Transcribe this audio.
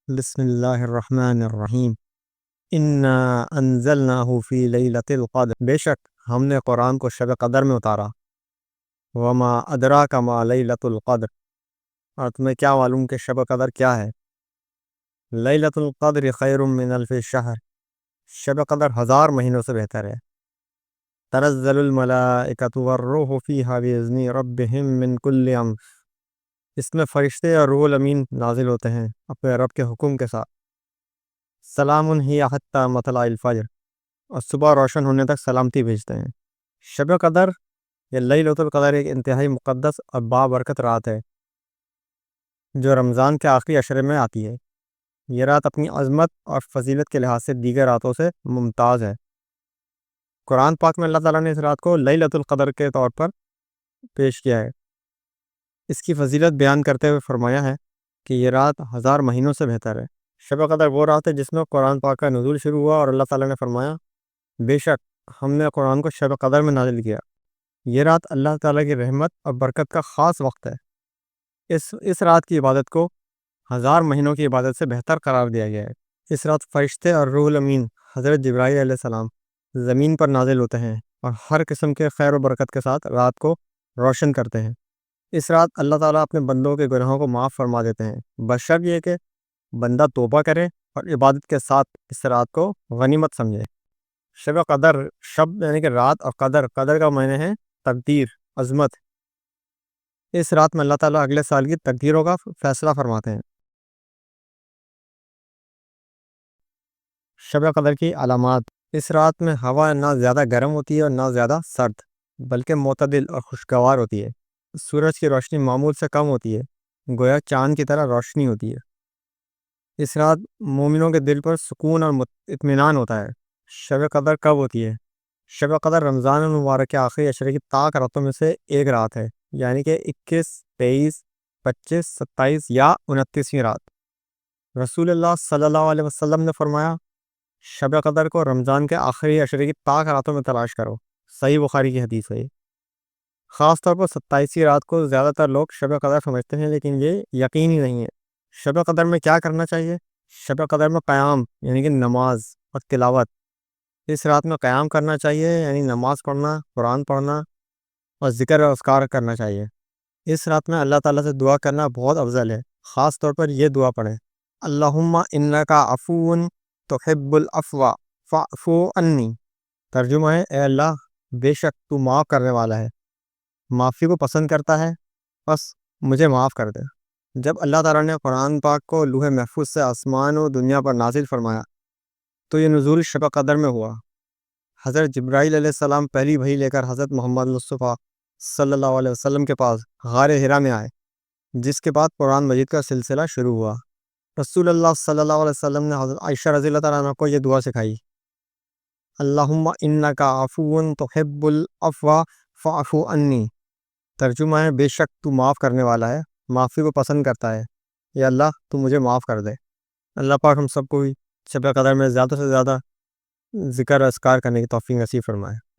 بسم اللہ الرحمن الرحیم۔ انا انزلناہ فی لیلۃ القدر، بے شک ہم نے قرآن کو شب قدر میں اتارا۔ وما ادراک ما لیلۃ القدر، اور تمہیں کیا معلوم کہ شب قدر کیا ہے؟ لیلۃ القدر خیر من الف شہر، شب قدر 1000 مہینوں سے بہتر ہے۔ تنزل الملائکۃ والروح فیہا بإذن ربہم من کل امر، اس میں فرشتے اور روح الامین نازل ہوتے ہیں اپنے رب کے حکم کے ساتھ۔ سلام ہی حتی مطلع الفجر، اور صبح روشن ہونے تک سلامتی بھیجتے ہیں۔ شب قدر یا لیلۃ القدر ایک انتہائی مقدس اور بابرکت رات ہے جو رمضان کے آخری عشرے میں آتی ہے۔ یہ رات اپنی عظمت اور فضیلت کے لحاظ سے دیگر راتوں سے ممتاز ہے۔ قرآن پاک میں اللہ تعالیٰ نے اس رات کو لیلۃ القدر کے طور پر پیش کیا ہے۔ اس کی فضیلت بیان کرتے ہوئے فرمایا ہے کہ یہ رات 1000 مہینوں سے بہتر ہے۔ شب قدر وہ رات ہے جس میں قرآن پاک کا نزول شروع ہوا، اور اللہ تعالیٰ نے فرمایا بے شک ہم نے قرآن کو شب قدر میں نازل کیا۔ یہ رات اللہ تعالیٰ کی رحمت اور برکت کا خاص وقت ہے۔ اس رات کی عبادت کو 1000 مہینوں کی عبادت سے بہتر قرار دیا گیا ہے۔ اس رات فرشتے اور روح الامین حضرت جبرائیل علیہ السلام زمین پر نازل ہوتے ہیں اور ہر قسم کے خیر و برکت کے ساتھ رات کو روشن کرتے ہیں۔ اس رات اللہ تعالیٰ اپنے بندوں کے گناہوں کو معاف فرما دیتے ہیں، بشرط یہ کہ بندہ توبہ کرے اور عبادت کے ساتھ اس رات کو غنیمت سمجھے۔ شب قدر، شب یعنی کہ رات، اور قدر کا معنی ہے تقدیر، عظمت۔ اس رات میں اللہ تعالیٰ اگلے سال کی تقدیروں کا فیصلہ فرماتے ہیں۔ شب قدر کی علامات: اس رات میں ہوا نہ زیادہ گرم ہوتی ہے اور نہ زیادہ سرد، بلکہ معتدل اور خوشگوار ہوتی ہے۔ سورج کی روشنی معمول سے کم ہوتی ہے، گویا چاند کی طرح روشنی ہوتی ہے۔ اس رات مومنوں کے دل پر سکون اور اطمینان ہوتا ہے۔ شب قدر کب ہوتی ہے؟ شب قدر رمضان المبارک کے آخری عشرے کی طاق راتوں میں سے ایک رات ہے، یعنی کہ 21، 23، 25، 27 یا 29ویں رات۔ رسول اللہ صلی اللہ علیہ وسلم نے فرمایا شب قدر کو رمضان کے آخری عشرے کی طاق راتوں میں تلاش کرو، صحیح بخاری کی حدیث ہے۔ خاص طور پر 27ویں رات کو زیادہ تر لوگ شب قدر سمجھتے ہیں، لیکن یہ یقینی نہیں ہے۔ شب قدر میں کیا کرنا چاہیے؟ شب قدر میں قیام یعنی کہ نماز اور تلاوت۔ اس رات میں قیام کرنا چاہیے، یعنی نماز پڑھنا، قرآن پڑھنا اور ذکر و اذکار کرنا چاہیے۔ اس رات میں اللہ تعالیٰ سے دعا کرنا بہت افضل ہے۔ خاص طور پر یہ دعا پڑھیں: اللہم انکا عفو تحب العفو فاعف عنی۔ ترجمہ ہے اے اللہ بے شک تو معاف کرنے والا ہے، معافی کو پسند کرتا ہے، بس مجھے معاف کر دے۔ جب اللہ تعالیٰ نے قرآن پاک کو لوح محفوظ سے آسمان و دنیا پر نازل فرمایا تو یہ نزول شب قدر میں ہوا۔ حضرت جبرائیل علیہ السلام پہلی وحی لے کر حضرت محمد مصطفیٰ صلی اللہ علیہ وسلم کے پاس غار حرا میں آئے، جس کے بعد قرآن مجید کا سلسلہ شروع ہوا۔ رسول اللہ صلی اللہ علیہ وسلم نے حضرت عائشہ رضی اللہ تعالیٰ عنہ کو یہ دعا سکھائی: اللہم انکا عفو تحب العفو فاعف عنی۔ ترجمہ ہے بے شک تو معاف کرنے والا ہے، معافی کو پسند کرتا ہے، یا اللہ تو مجھے معاف کر دے۔ اللہ پاک ہم سب کو بھی شب قدر میں زیادہ سے زیادہ ذکر و اذکار کرنے کی توفیق نصیب فرمائے۔